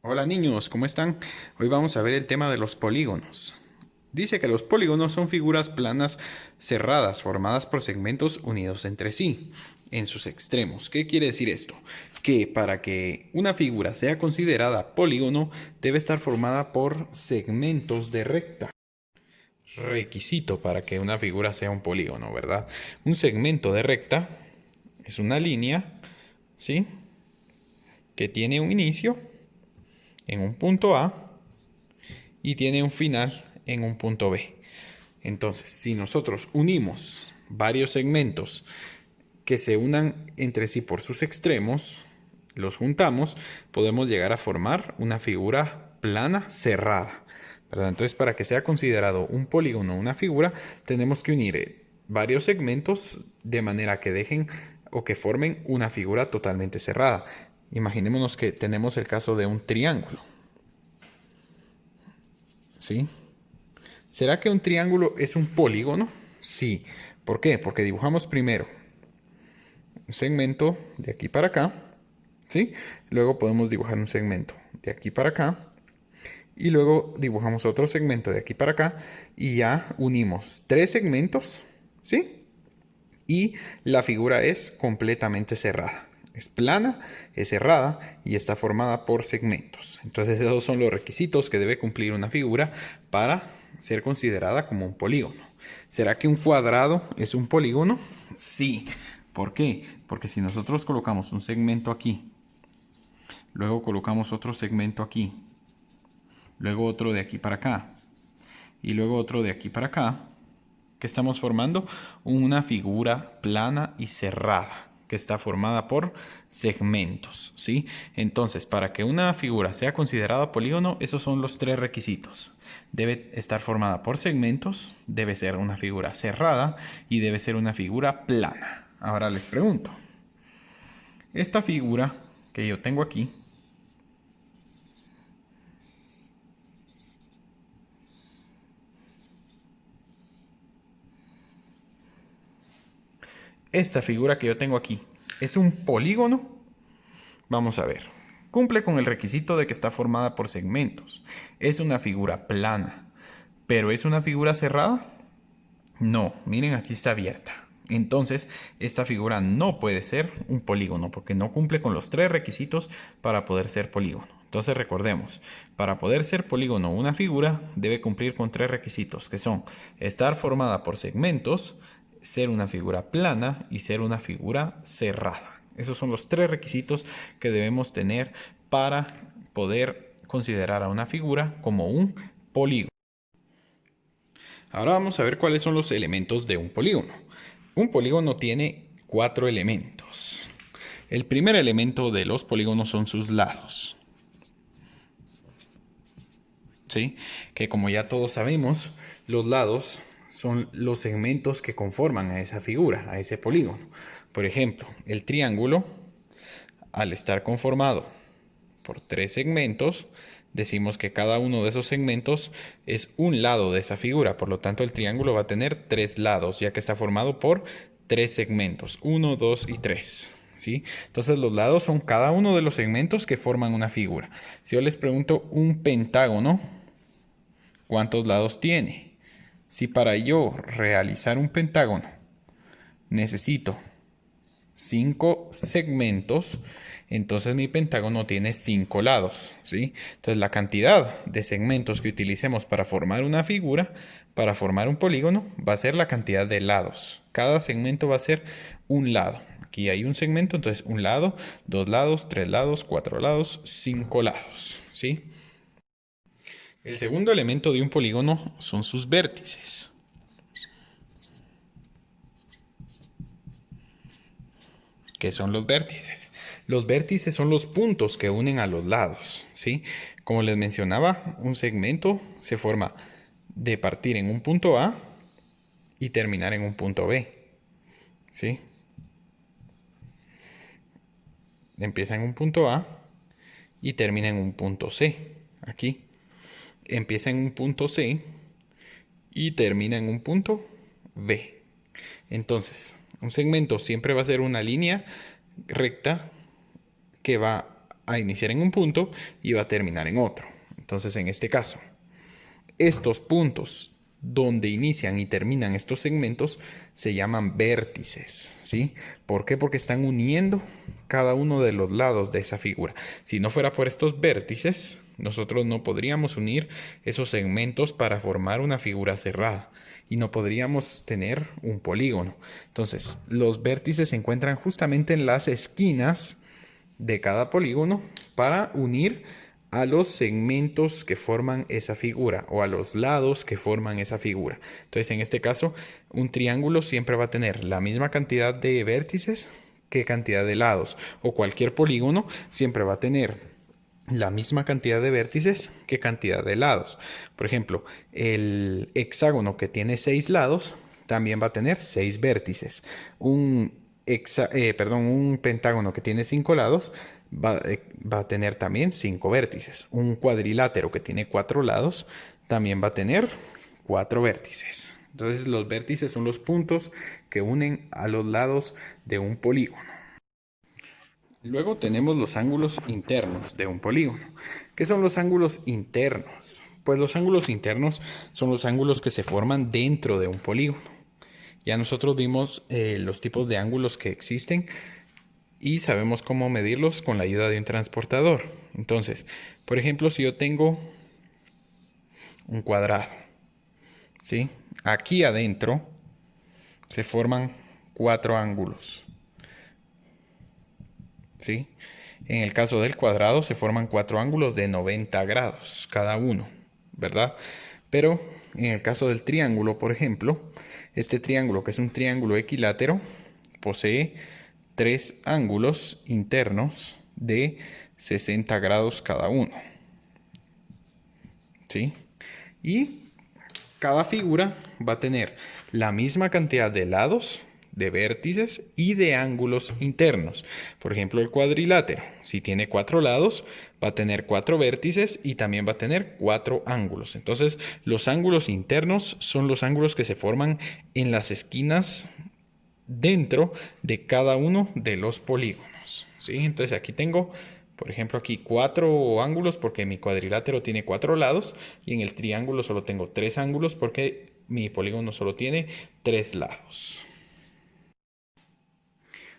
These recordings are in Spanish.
Hola niños, ¿cómo están? Hoy vamos a ver el tema de los polígonos. Dice que los polígonos son figuras planas cerradas formadas por segmentos unidos entre sí en sus extremos. ¿Qué quiere decir esto? Que para que una figura sea considerada polígono debe estar formada por segmentos de recta. Requisito para que una figura sea un polígono, ¿verdad? Un segmento de recta es una línea, ¿sí? Que tiene un inicio en un punto A y tiene un final en un punto B. Entonces, si nosotros unimos varios segmentos que se unan entre sí por sus extremos, los juntamos, podemos llegar a formar una figura plana cerrada, ¿verdad? Entonces, para que sea considerado un polígono, una figura, tenemos que unir varios segmentos de manera que dejen o que formen una figura totalmente cerrada. Imaginémonos que tenemos el caso de un triángulo, ¿sí? ¿Será que un triángulo es un polígono? Sí. ¿Por qué? Porque dibujamos primero un segmento de aquí para acá, ¿sí? Luego podemos dibujar un segmento de aquí para acá y luego dibujamos otro segmento de aquí para acá y ya unimos tres segmentos, ¿sí? Y la figura es completamente cerrada. Es plana, es cerrada y está formada por segmentos. Entonces esos son los requisitos que debe cumplir una figura para ser considerada como un polígono. ¿Será que un cuadrado es un polígono? Sí. ¿Por qué? Porque si nosotros colocamos un segmento aquí, luego colocamos otro segmento aquí, luego otro de aquí para acá y luego otro de aquí para acá, que estamos formando una figura plana y cerrada que está formada por segmentos, ¿sí? Entonces, para que una figura sea considerada polígono, esos son los tres requisitos. Debe estar formada por segmentos, debe ser una figura cerrada y debe ser una figura plana. Ahora les pregunto, esta figura que yo tengo aquí, esta figura que yo tengo aquí, ¿es un polígono? Vamos a ver. Cumple con el requisito de que está formada por segmentos. Es una figura plana. ¿Pero es una figura cerrada? No, miren, aquí está abierta. Entonces, esta figura no puede ser un polígono porque no cumple con los tres requisitos para poder ser polígono. Entonces, recordemos, para poder ser polígono una figura debe cumplir con tres requisitos, que son estar formada por segmentos, ser una figura plana y ser una figura cerrada. Esos son los tres requisitos que debemos tener para poder considerar a una figura como un polígono. Ahora vamos a ver cuáles son los elementos de un polígono. Un polígono tiene cuatro elementos. El primer elemento de los polígonos son sus lados, ¿sí? Que como ya todos sabemos, los lados son los segmentos que conforman a esa figura, a ese polígono. Por ejemplo, el triángulo, al estar conformado por tres segmentos, decimos que cada uno de esos segmentos es un lado de esa figura. Por lo tanto, el triángulo va a tener tres lados, ya que está formado por tres segmentos. Uno, dos y tres. ¿Sí? Entonces, los lados son cada uno de los segmentos que forman una figura. Si yo les pregunto un pentágono, ¿cuántos lados tiene? Si para yo realizar un pentágono necesito 5 segmentos, entonces mi pentágono tiene 5 lados, ¿sí? Entonces la cantidad de segmentos que utilicemos para formar una figura, para formar un polígono, va a ser la cantidad de lados. Cada segmento va a ser un lado. Aquí hay un segmento, entonces un lado, dos lados, tres lados, cuatro lados, cinco lados, ¿sí? El segundo elemento de un polígono son sus vértices. ¿Qué son los vértices? Los vértices son los puntos que unen a los lados, ¿sí? Como les mencionaba, un segmento se forma de partir en un punto A y terminar en un punto B, ¿sí? Empieza en un punto A y termina en un punto C, aquí. Empieza en un punto C y termina en un punto B. Entonces, un segmento siempre va a ser una línea recta que va a iniciar en un punto y va a terminar en otro. Entonces, en este caso, estos puntos donde inician y terminan estos segmentos se llaman vértices, ¿sí? ¿Por qué? Porque están uniendo cada uno de los lados de esa figura. Si no fuera por estos vértices, nosotros no podríamos unir esos segmentos para formar una figura cerrada y no podríamos tener un polígono. Entonces, los vértices se encuentran justamente en las esquinas de cada polígono para unir a los segmentos que forman esa figura o a los lados que forman esa figura. Entonces, en este caso, un triángulo siempre va a tener la misma cantidad de vértices que cantidad de lados, o cualquier polígono siempre va a tener la misma cantidad de vértices que cantidad de lados. Por ejemplo, el hexágono que tiene 6 lados también va a tener 6 vértices. Un pentágono que tiene 5 lados va a tener también 5 vértices. Un cuadrilátero que tiene 4 lados también va a tener 4 vértices. Entonces los vértices son los puntos que unen a los lados de un polígono. Luego tenemos los ángulos internos de un polígono. ¿Qué son los ángulos internos? Pues los ángulos internos son los ángulos que se forman dentro de un polígono. Ya nosotros vimos los tipos de ángulos que existen y sabemos cómo medirlos con la ayuda de un transportador. Entonces, por ejemplo, si yo tengo un cuadrado, ¿sí? Aquí adentro se forman 4 ángulos, ¿sí? En el caso del cuadrado se forman 4 ángulos de 90 grados cada uno, ¿verdad? Pero en el caso del triángulo, por ejemplo, este triángulo, que es un triángulo equilátero, posee 3 ángulos internos de 60 grados cada uno, ¿sí? Y cada figura va a tener la misma cantidad de lados, de vértices y de ángulos internos. Por ejemplo, el cuadrilátero, si tiene 4 lados, va a tener 4 vértices y también va a tener 4 ángulos. Entonces, los ángulos internos son los ángulos que se forman en las esquinas dentro de cada uno de los polígonos, ¿sí? Entonces, aquí tengo, por ejemplo, aquí 4 ángulos porque mi cuadrilátero tiene 4 lados y en el triángulo solo tengo 3 ángulos porque mi polígono solo tiene 3 lados.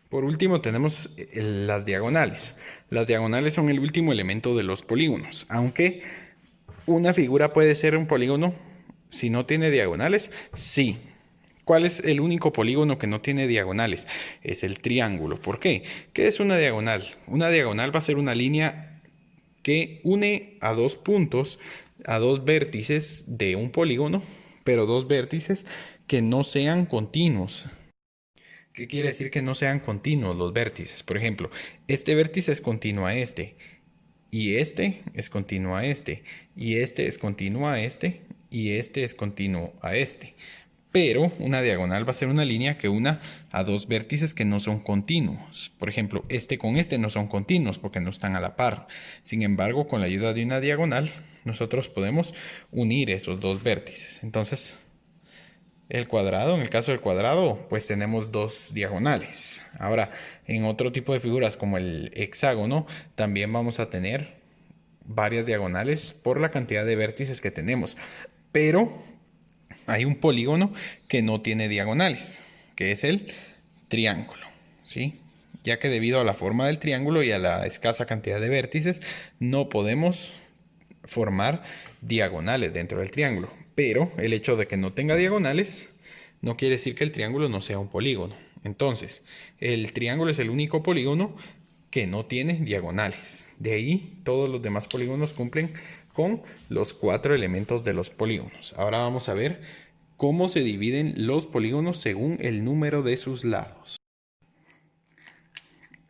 Por último tenemos las diagonales. Las diagonales son el último elemento de los polígonos, aunque una figura puede ser un polígono si no tiene diagonales, sí. ¿Cuál es el único polígono que no tiene diagonales? Es el triángulo. ¿Por qué? ¿Qué es una diagonal? Una diagonal va a ser una línea que une a 2 puntos, a 2 vértices de un polígono, pero 2 vértices que no sean continuos. ¿Qué quiere decir que no sean continuos los vértices? Por ejemplo, este vértice es continuo a este, y este es continuo a este, y este es continuo a este, y este es continuo a este. Pero una diagonal va a ser una línea que una a 2 vértices que no son continuos. Por ejemplo, este con este no son continuos porque no están a la par. Sin embargo, con la ayuda de una diagonal, nosotros podemos unir esos 2 vértices. Entonces, el cuadrado, en el caso del cuadrado, pues tenemos 2 diagonales. Ahora, en otro tipo de figuras como el hexágono, también vamos a tener varias diagonales por la cantidad de vértices que tenemos. Pero hay un polígono que no tiene diagonales, que es el triángulo, ¿sí? Ya que debido a la forma del triángulo y a la escasa cantidad de vértices, no podemos formar diagonales dentro del triángulo. Pero el hecho de que no tenga diagonales no quiere decir que el triángulo no sea un polígono. Entonces, el triángulo es el único polígono que no tiene diagonales. De ahí todos los demás polígonos cumplen con los 4 elementos de los polígonos. Ahora vamos a ver cómo se dividen los polígonos según el número de sus lados.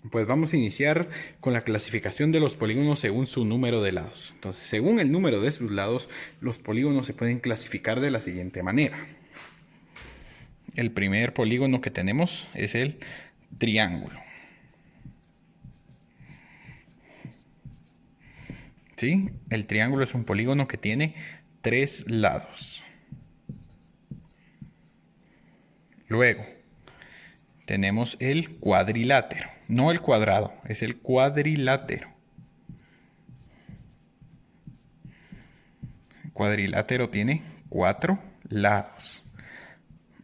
Pues vamos a iniciar con la clasificación de los polígonos según su número de lados. Entonces, según el número de sus lados, los polígonos se pueden clasificar de la siguiente manera. El primer polígono que tenemos es el triángulo. ¿Sí? El triángulo es un polígono que tiene 3 lados. Luego, tenemos el cuadrilátero. No el cuadrado, es el cuadrilátero. cuadrilátero tiene 4 lados.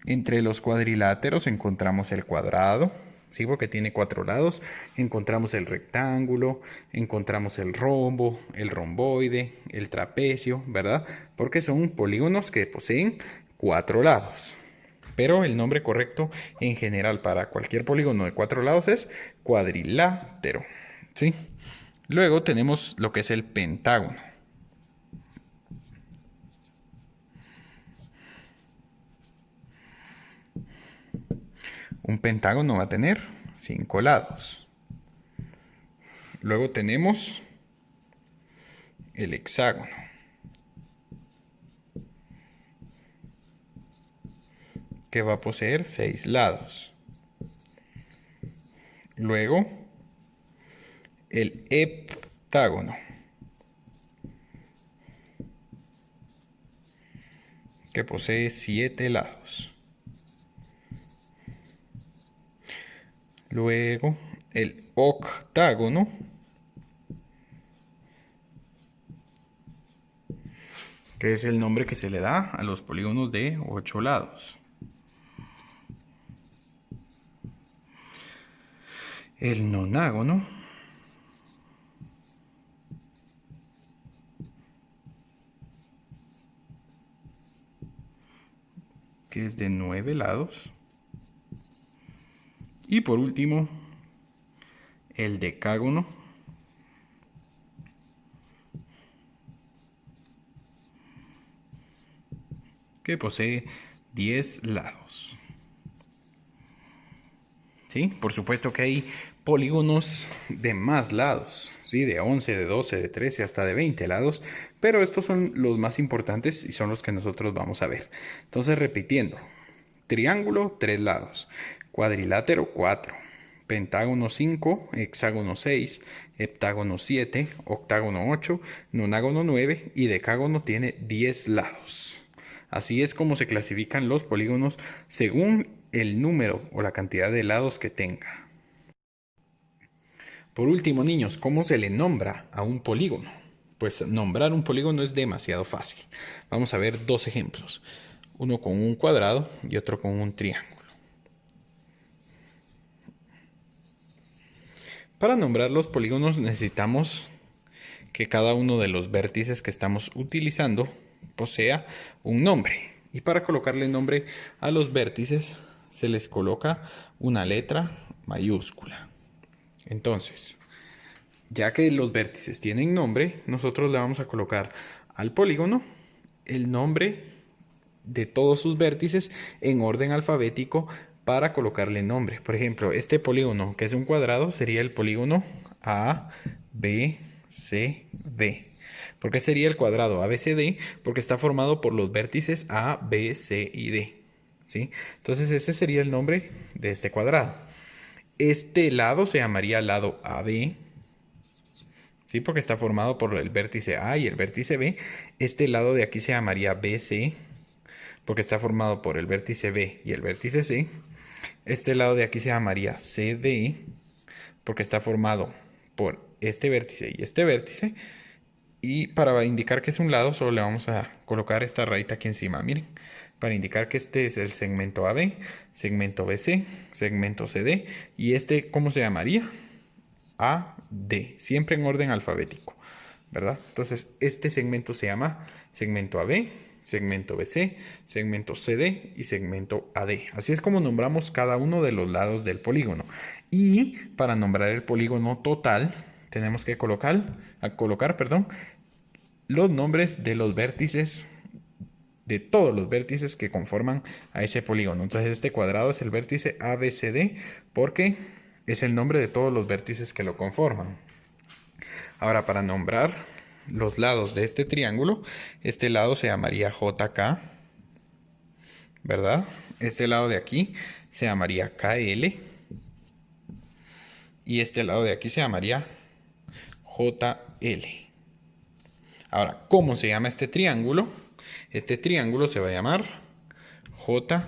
Entre los cuadriláteros encontramos el cuadrado, ¿sí? Porque tiene 4 lados. Encontramos el rectángulo, encontramos el rombo, el romboide, el trapecio, ¿verdad? Porque son polígonos que poseen 4 lados. Pero el nombre correcto en general para cualquier polígono de 4 lados es cuadrilátero, ¿sí? Luego tenemos lo que es el pentágono. Un pentágono va a tener 5 lados. Luego tenemos el hexágono, que va a poseer 6 lados. Luego el heptágono, que posee 7 lados. Luego el octágono, que es el nombre que se le da a los polígonos de 8 lados. El nonágono, que es de 9 lados. Y por último, el decágono, que posee 10 lados. ¿Sí? Por supuesto que hay polígonos de más lados, ¿sí? De 11, de 12, de 13, hasta de 20 lados, pero estos son los más importantes y son los que nosotros vamos a ver. Entonces, repitiendo: triángulo, 3 lados; cuadrilátero, 4; pentágono, 5; hexágono, 6; heptágono, 7; octágono, 8; nonágono, 9; y decágono tiene 10 lados. Así es como se clasifican los polígonos según el número o la cantidad de lados que tenga. Por último, niños, ¿cómo se le nombra a un polígono? Pues nombrar un polígono es demasiado fácil. Vamos a ver 2 ejemplos. Uno con un cuadrado y otro con un triángulo. Para nombrar los polígonos necesitamos que cada uno de los vértices que estamos utilizando posea un nombre. Y para colocarle nombre a los vértices se les coloca una letra mayúscula. Entonces, ya que los vértices tienen nombre, nosotros le vamos a colocar al polígono el nombre de todos sus vértices en orden alfabético para colocarle nombre. Por ejemplo, este polígono, que es un cuadrado, sería el polígono A, B, C, D. ¿Por qué sería el cuadrado ABCD? Porque está formado por los vértices A, B, C y D. ¿Sí? Entonces ese sería el nombre de este cuadrado. Este lado se llamaría lado AB, ¿sí? Porque está formado por el vértice A y el vértice B. Este lado de aquí se llamaría BC, porque está formado por el vértice B y el vértice C. Este lado de aquí se llamaría CD, porque está formado por este vértice y este vértice. Y para indicar que es un lado, solo le vamos a colocar esta rayita aquí encima, miren. Para indicar que este es el segmento AB, segmento BC, segmento CD. Y este, ¿cómo se llamaría? AD, siempre en orden alfabético, ¿verdad? Entonces, este segmento se llama segmento AB, segmento BC, segmento CD y segmento AD. Así es como nombramos cada uno de los lados del polígono. Y para nombrar el polígono total, tenemos que colocar, los nombres de los vértices, de todos los vértices que conforman a ese polígono. Entonces, este cuadrado es el vértice ABCD porque es el nombre de todos los vértices que lo conforman. Ahora, para nombrar los lados de este triángulo, este lado se llamaría JK, ¿verdad? Este lado de aquí se llamaría KL. Y este lado de aquí se llamaría JL. Ahora, ¿cómo se llama este triángulo? Este triángulo se va a llamar JKL,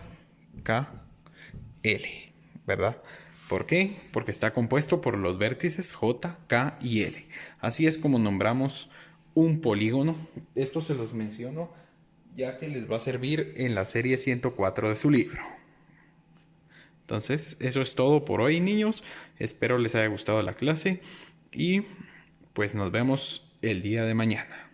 ¿verdad? ¿Por qué? Porque está compuesto por los vértices J, K y L. Así es como nombramos un polígono. Esto se los menciono ya que les va a servir en la serie 104 de su libro. Entonces, eso es todo por hoy, niños. Espero les haya gustado la clase y pues nos vemos el día de mañana.